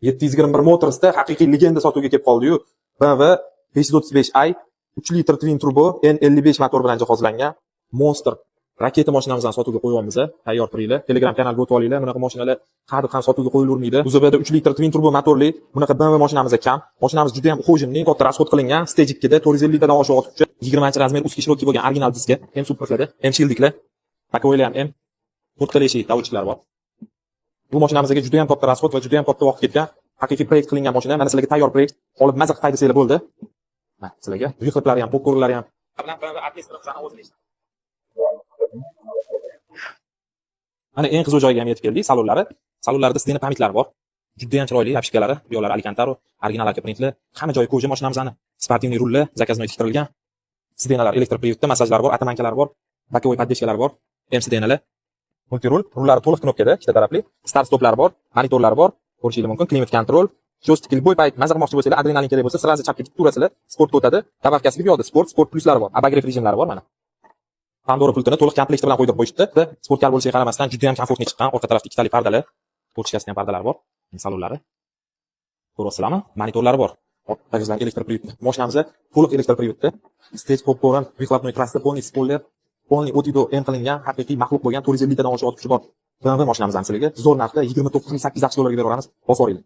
721 Motors'da haqiqiy legenda sotuvga kelib qoldi-yu. BMW 535i 3 litr twin turbo N55 motor bilan jihozlangan Monster raketa mashinamizni sotuvga qo'yamiz. Tayyor turinglar. Telegram kanalga o'tib olinglar. Bunaqa mashinalar hadeb ham sotuvga qo'yilavermaydi. UZBda 3 litr twin turbo motorli bunaqa BMW mashinamiz kam. Mashinamiz juda ham hujumli, katta rasxod qilingan. Stage 2 da 450 tadan oshiq otib 20 razmer ustki shirokki bo'lgan original diska, ham superlarda, ham shildiklar. Pakoylar ham to'rttaleshi davchilar bor. Bu mashinamizga juda ham katta rasxod va juda ham katta vaqt ketgan. Haqiqiy proyekt qilingan mashina. Mana sizlarga tayyor proyekt olib maza qilib qaydasanglar bo'ldi. Mana sizlarga vyuxlatlari ham, popkornlari ham. Mana eng qiziq joyiga ham yetib keldik. Salonlarida stena pamitlari bor. Juda ham chiroyli yapishkalari, bu yoqlar Alcantara, original aka printli. Hamma joyi koja mashinamizni. Sportivniy rullar, zakaznoy tiktirilgan. Stenalar elektr приводda, massajlar bor, atamankalar bor, bokovoy poddeshkalar bor, stenalar. Multirul, rullari to'liq knopkada, ikkita tarafli. Start stoplar bor, monitorlar bor. Ko'rishingiz mumkin. Klimat kontrol. Joystick bo'y payt maza qilmoqchi bo'lsanglar, adrenalin kerak bo'lsa, sirazi chapga tikib turasizlar. Sport o'tadi. Dabavkasiga bu yoqda sport pluslari bor. Abagrev rejimlari bor mana. Pandora pultini to'liq komplekt bilan qo'ydirib qo'yishdi. Sportkar bo'lishiga qaramasdan juda ham komfortli chiqqan. Orqa tarafda ikkitali pardalar, portishkasida ham pardalar bor. Salonlari. Ko'ryapsizlarmi? Monitorlari bor. Bagajlar elektr приводda. Mashinamizda to'liq elektr приводda. Stage popcorn, выхлопной трасса, полный spoiler, полный otido en qilingan haqiqiy maxluq bo'lgan 450 tadan oshiq otib bor. BMW mashinamizdan sizlarga zo'r narxda 29.800 dollarga beraveramiz. Bosoringlar.